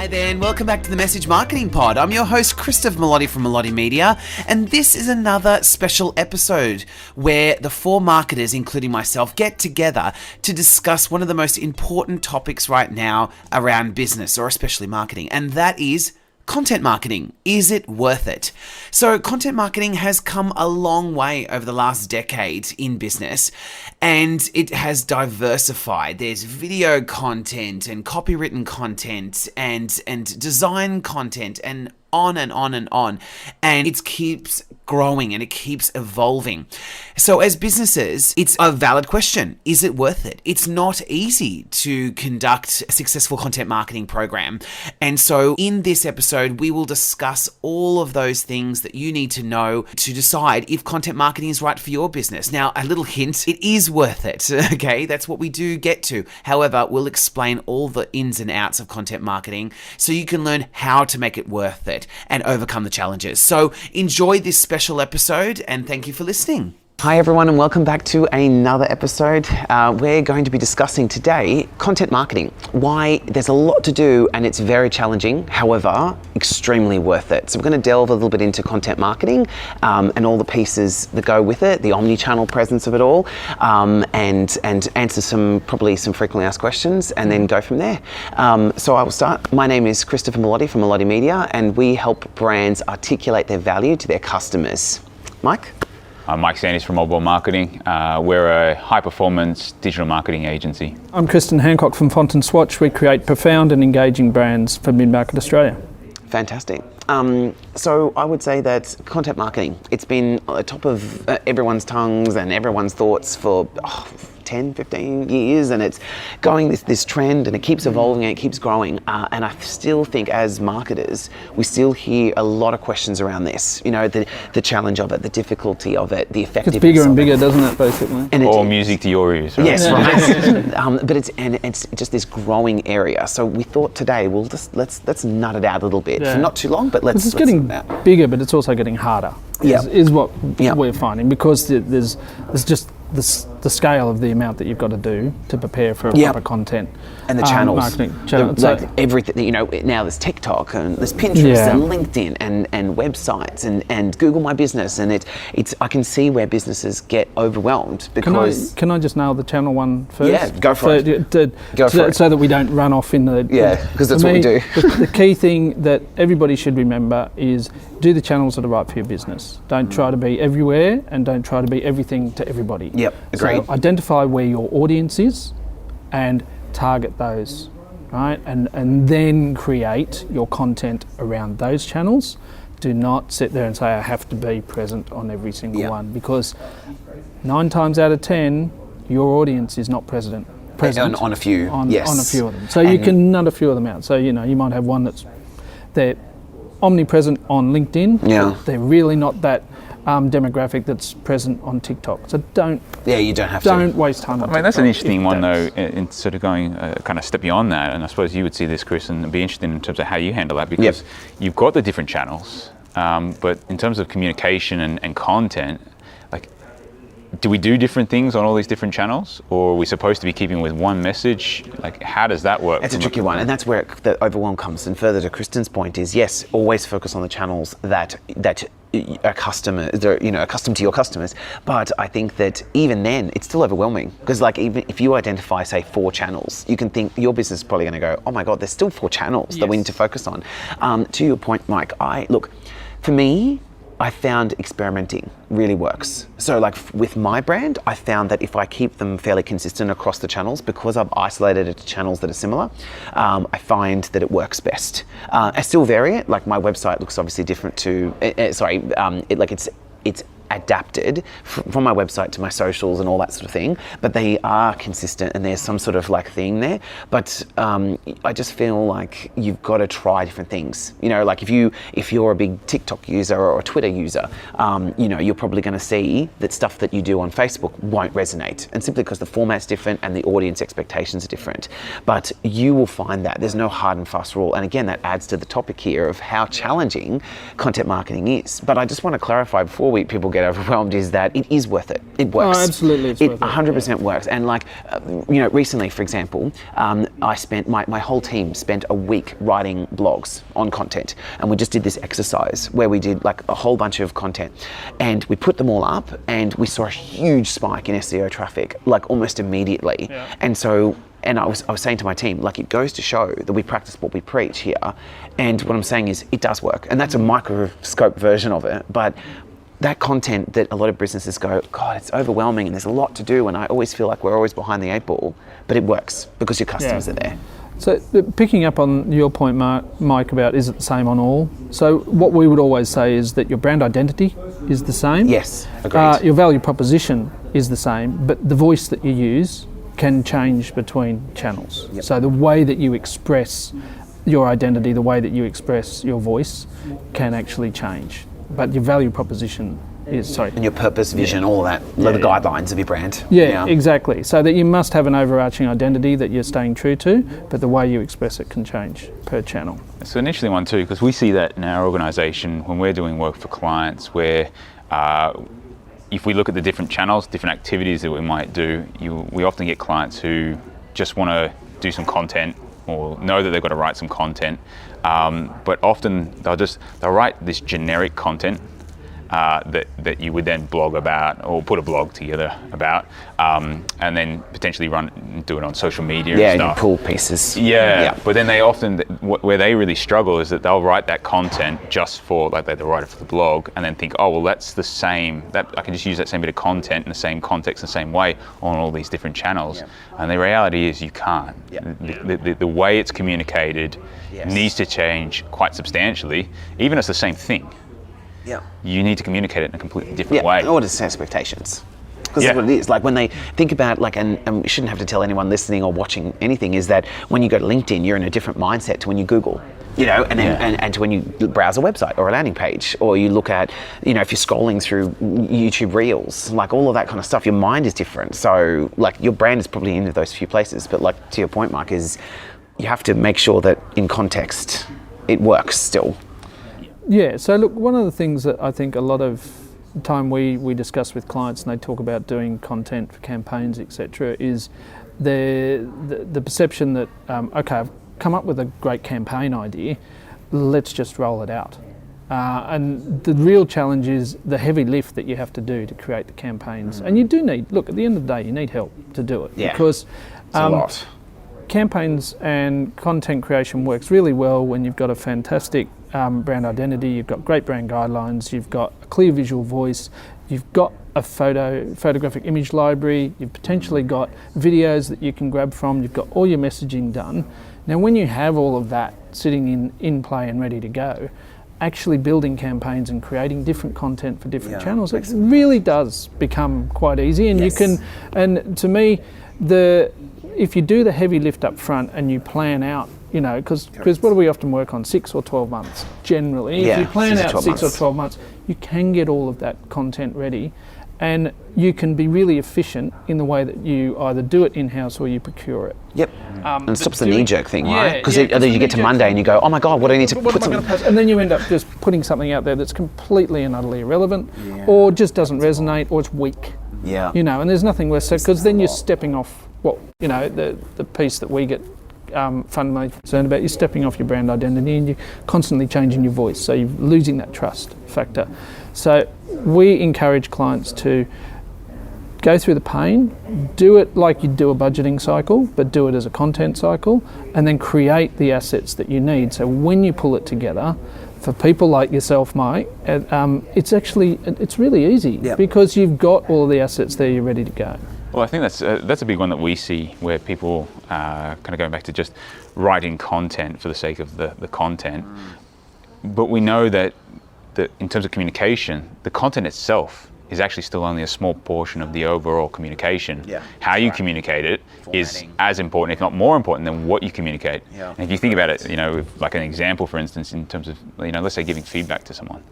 Hi there, and welcome back to the Message Marketing Pod. I'm your host, Christoph Melotti from Melotti Media, and this is another special episode where the four marketers, including myself, get together to discuss one of the most important topics right now around business, or especially marketing, and that is content marketing. Is it worth it? So content marketing has come a long way over the last decade in business, and it has diversified. There's video content and copywritten content and design content and on and on and on. And it keeps growing and it keeps evolving. So as businesses, it's a valid question. Is it worth it? It's not easy to conduct a successful content marketing program. And so in this episode, we will discuss all of those things that you need to know to decide if content marketing is right for your business. Now, a little hint, it is worth it. Okay, that's what we do get to. However, we'll explain all the ins and outs of content marketing so you can learn how to make it worth it and overcome the challenges. So enjoy this special episode and thank you for listening. Hi everyone, and welcome back to another episode. We're going to be discussing today content marketing. Why there's a lot to do and it's very challenging, however, extremely worth it. So we're going to delve a little bit into content marketing and all the pieces that go with it, the omni-channel presence of it all, and answer probably some frequently asked questions and then go from there. So I will start. My name is Christopher Melotti from Melotti Media, and we help brands articulate their value to their customers. Mike? I'm Mike Sandys from Mobile Marketing. We're a high-performance digital marketing agency. I'm Kristen Hancock from Font & Swatch. We create profound and engaging brands for mid-market Australia. Fantastic. So I would say that content marketing, it's been on the top of everyone's tongues and everyone's thoughts for 10, 15 years, and it's going this trend, and it keeps evolving and it keeps growing. And I still think as marketers, we still hear a lot of questions around this. You know, the challenge of it, the difficulty of it, the effectiveness. It's bigger and bigger, doesn't it, basically? And All music to your ears, right? Yes, right. But it's just this growing area. So we thought today we'll just let's nut it out a little bit for not too long, but let's. It's getting bigger, but it's also getting harder. Is what we're finding, because there's just the scale of the amount that you've got to do to prepare for proper content. And the channels. Marketing channels. Like everything, you know, now there's TikTok and there's Pinterest and LinkedIn and websites and Google My Business, and it's I can see where businesses get overwhelmed because... Can I just nail the channel one first? Yeah, go for it. Go for it. So that we don't run off in the... Yeah, because that's what we do. The key thing that everybody should remember is do the channels that are right for your business. Don't try to be everywhere, and don't try to be everything to everybody. Yep, agreed. So identify where your audience is and target those, right? And then create your content around those channels. Do not sit there and say, I have to be present on every single one, because 9 times out of 10, your audience is not present on a few. On a few of them. So you can nut a few of them out. So, you know, you might have one they're omnipresent on LinkedIn. Yeah. They're really not that demographic that's present on TikTok. So you don't have don't waste time on I mean, that's TikTok. an interesting one, though, in sort of going kind of step beyond that. And I suppose you would see this, Chris, and be interested in terms of how you handle that, because you've got the different channels, but in terms of communication and content, like, do we do different things on all these different channels, or are we supposed to be keeping with one message? Like, how does that work? It's a tricky one, and that's where the overwhelm comes. And further to Kristen's point is, yes, always focus on the channels that a customer, you know, accustomed to your customers. But I think that even then, it's still overwhelming, because like even if you identify, say, 4 channels, you can think your business is probably going to go, oh my God, there's still 4 channels that we need to focus on. To your point, Mike, for me, I found experimenting really works. So like with my brand, I found that if I keep them fairly consistent across the channels, because I've isolated it to channels that are similar, I find that it works best. I still vary it. Like my website looks obviously different to, it's adapted from my website to my socials and all that sort of thing, but they are consistent and there's some sort of like theme there. But I just feel like you've got to try different things. You know, like if you're a big TikTok user or a Twitter user, you know, you're probably going to see that stuff that you do on Facebook won't resonate, and simply because the format's different and the audience expectations are different. But you will find that there's no hard and fast rule, and again, that adds to the topic here of how challenging content marketing is. But I just want to clarify before people get overwhelmed is that it is worth it. It works. Oh, absolutely, it's it worth it. 100% works. And like, recently, for example, I spent, my whole team spent a week writing blogs on content. And we just did this exercise where we did like a whole bunch of content and we put them all up and we saw a huge spike in SEO traffic, like almost immediately. Yeah. And I was saying to my team, like, it goes to show that we practice what we preach here. And what I'm saying is it does work. And that's a microscope version of it. But that content that a lot of businesses go, God, it's overwhelming and there's a lot to do. And I always feel like we're always behind the 8 ball. But it works because your customers are there. So picking up on your point, Mike, about is it the same on all? So what we would always say is that your brand identity is the same. Yes, agreed. Your value proposition is the same, but the voice that you use can change between channels. Yep. So the way that you express your identity, the way that you express your voice can actually change. But your value proposition is, And your purpose, vision, all that, the guidelines of your brand. Yeah, exactly. So that you must have an overarching identity that you're staying true to, but the way you express it can change per channel. It's an interesting one too, because we see that in our organisation when we're doing work for clients where if we look at the different channels, different activities that we might do, we often get clients who just want to do some content or know that they've got to write some content, but often they'll write this generic content that you would then blog about or put a blog together about, and then potentially do it on social media and stuff. You pull pieces. Yeah, but then they often, where they really struggle is that they'll write that content just for, like they'll write it for the blog and then think, oh, well, that's the same, that I can just use that same bit of content in the same context, the same way on all these different channels. Yeah. And the reality is you can't. Yeah. The way it's communicated needs to change quite substantially, even if it's the same thing. Yeah. You need to communicate it in a completely different way. Or to set expectations. Because that's what it is. Like when they think about, like, and we shouldn't have to tell anyone listening or watching anything, is that when you go to LinkedIn, you're in a different mindset to when you Google. And to when you browse a website or a landing page, or you look at, if you're scrolling through YouTube Reels, like all of that kind of stuff, your mind is different. So, like, your brand is probably in those few places. But, like, to your point, Mike, is you have to make sure that in context it works still. Yeah, so look, one of the things that I think a lot of time we discuss with clients and they talk about doing content for campaigns, etc., is the perception that, okay, I've come up with a great campaign idea, let's just roll it out. And the real challenge is the heavy lift that you have to do to create the campaigns. And you do need, look, at the end of the day, you need help to do it. Yeah, because it's a lot. Campaigns and content creation works really well when you've got a fantastic brand identity, you've got great brand guidelines, you've got a clear visual voice, you've got a photographic image library, you've potentially got videos that you can grab from, you've got all your messaging done. Now when you have all of that sitting in play and ready to go, actually building campaigns and creating different content for different channels, it really does become quite easy. And you can, and to me, if you do the heavy lift up front and you plan out, because what do we often work on? 6 or 12 months, generally. If you plan out 6 or 12 months, you can get all of that content ready and you can be really efficient in the way that you either do it in-house or you procure it. Yep. And it stops the knee-jerk thing, right? Because then you get to Monday and you go, oh my God, what do I need to put something... And then you end up just putting something out there that's completely and utterly irrelevant or just doesn't resonate or it's weak. Yeah. And there's nothing worse, because then you're stepping off the piece that we get fundamentally concerned about. You're stepping off your brand identity and you're constantly changing your voice, so you're losing that trust factor. So we encourage clients to go through the pain, do it like you do a budgeting cycle, but do it as a content cycle, and then create the assets that you need. So when you pull it together, for people like yourself, Mike, it's really easy because you've got all the assets there, you're ready to go. Well, I think that's a big one that we see, where people kind of going back to just writing content for the sake of the content. But we know that in terms of communication, the content itself is actually still only a small portion of the overall communication. Yeah, how you communicate it is as important, if not more important, than what you communicate. Yeah. And if you think about it, like an example, for instance, in terms of, let's say giving feedback to someone.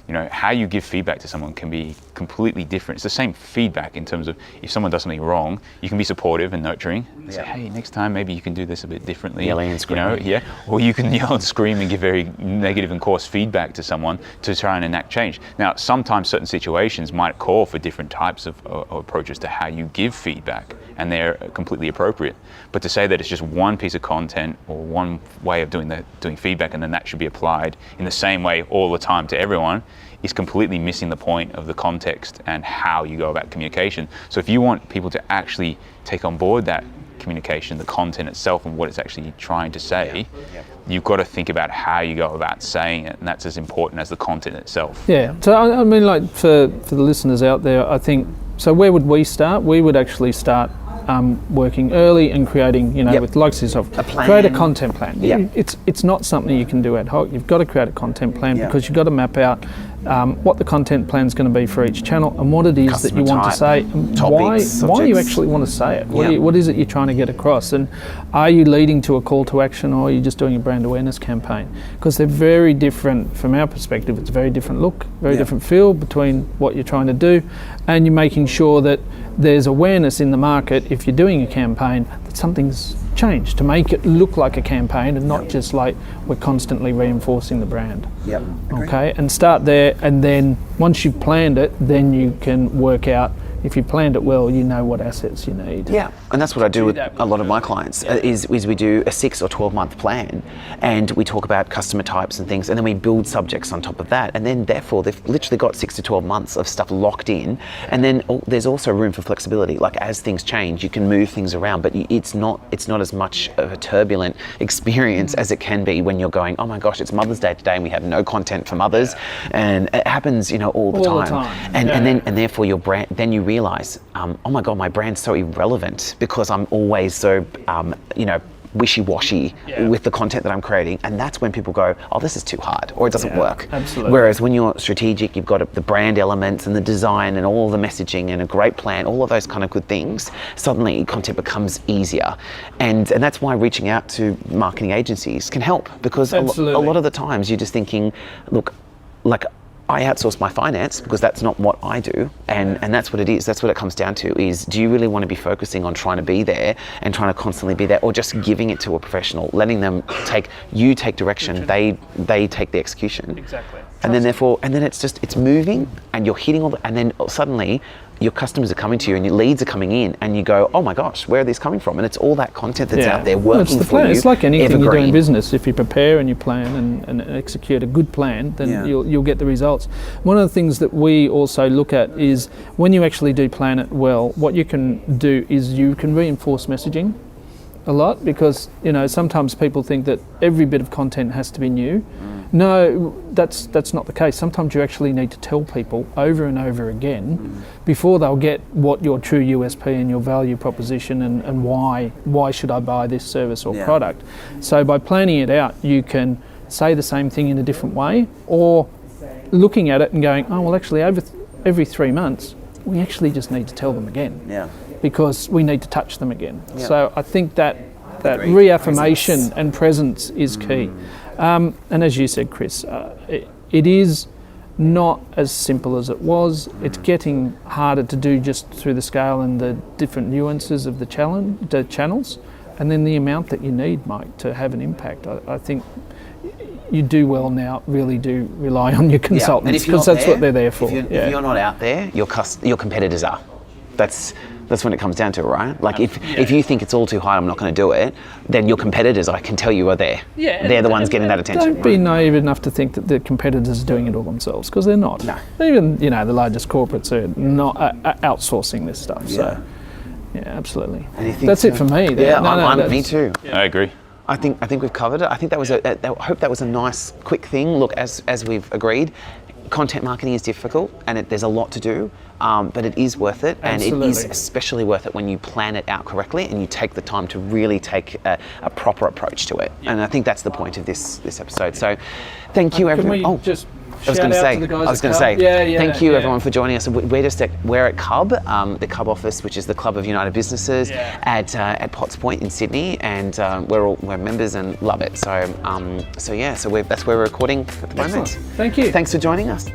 you know, how you give feedback to someone can be completely different. It's the same feedback in terms of if someone does something wrong, you can be supportive and nurturing. Say, hey, next time maybe you can do this a bit differently. Yelling and screaming. You know, or you can yell and scream and give very negative and coarse feedback to someone to try and enact change. Now, sometimes certain situations might call for different types of approaches to how you give feedback, and they're completely appropriate. But to say that it's just one piece of content or one way of doing feedback and then that should be applied in the same way all the time to everyone is completely missing the point of the context and how you go about communication. So if you want people to actually take on board that communication, the content itself and what it's actually trying to say, you've got to think about how you go about saying it, and that's as important as the content itself. Yeah, so I mean, like for the listeners out there, I think, so where would we start? We would actually start working early and creating, you know, with likes of yourself, a plan. Create a content plan. Yep. It's not something you can do ad hoc. You've got to create a content plan because you've got to map out what the content plan is going to be for each channel and what it is Customer that you want type, to say, and topics, why you subjects. actually want to say it. Yeah. What is it you're trying to get across, and are you leading to a call to action, or are you just doing a brand awareness campaign? Because they're very different from our perspective. It's a very different look, very different feel between what you're trying to do, and you're making sure that there's awareness in the market if you're doing a campaign that something's changed to make it look like a campaign and not just like we're constantly reinforcing the brand. Yep. Okay, and start there, and then once you've planned it, then you can work out, if you planned it well, you know what assets you need. Yeah, and that's what I do with a lot of my clients, is we do a 6 or 12 month plan, and we talk about customer types and things, and then we build subjects on top of that, and then therefore they've literally got 6 to 12 months of stuff locked in, and then there's also room for flexibility. Like as things change, you can move things around, but it's not as much of a turbulent experience as it can be when you're going, oh my gosh, it's Mother's Day today and we have no content for mothers, and it happens, you know, all the time. And therefore your brand, then you realize, oh my God, my brand's so irrelevant because I'm always so, you know, wishy-washy with the content that I'm creating, and that's when people go, oh, this is too hard, or it doesn't work. Absolutely. Whereas when you're strategic, you've got the brand elements and the design and all the messaging and a great plan, all of those kind of good things, suddenly content becomes easier. And that's why reaching out to marketing agencies can help, because a lot of the times you're just thinking, look, like, I outsource my finance because that's not what I do, and that's what it is. That's what it comes down to, is do you really want to be focusing on trying to be there and trying to constantly be there, or just giving it to a professional, letting them take direction, they take the execution. Exactly. And then it's moving, and you're hitting and then suddenly your customers are coming to you and your leads are coming in, and you go, oh my gosh, where are these coming from? And it's all that content that's out there working for you. It's like anything you do in evergreen. business. If you prepare and you plan and execute a good plan, then you'll get the results. One of the things that we also look at is when you actually do plan it well, what you can do is you can reinforce messaging a lot, because, you know, sometimes people think that every bit of content has to be new. No, that's not the case. Sometimes you actually need to tell people over and over again before they'll get what your true USP and your value proposition and why should I buy this service or product. So by planning it out, you can say the same thing in a different way, or looking at it and going, oh, well, actually every 3 months, we actually just need to tell them again. Yeah. Because we need to touch them again. Yeah. So I think that reaffirmation and presence is key. And as you said, Chris, it is not as simple as it was. It's getting harder to do just through the scale and the different nuances of the channels, and then the amount that you need, Mike, to have an impact. I think you do well now, really do rely on your consultants, because that's what they're there for. If you're not out there, your competitors are. That's when it comes down to it, right? Like if you think it's all too high, I'm not going to do it, then your competitors, I can tell you, are there. Yeah, they're the ones getting that attention. Don't be naive enough to think that the competitors are doing it all themselves, because they're not. No. Even, you know, the largest corporates are not outsourcing this stuff. So, yeah, absolutely. That's it for me. Me too. I agree. I think we've covered it. I think that was I hope that was a nice, quick thing. Look, as we've agreed, content marketing is difficult, and there's a lot to do, but it is worth it. Absolutely. And it is especially worth it when you plan it out correctly and you take the time to really take a proper approach to it. And I think that's the point of this episode. So, thank you, everyone. Can we just I was going to say, thank you everyone for joining us. We're at Cub, the Cub office, which is the Club of United Businesses at Potts Point in Sydney, and we're members and love it. So that's where we're recording at the moment. Thank you. Thanks for joining us.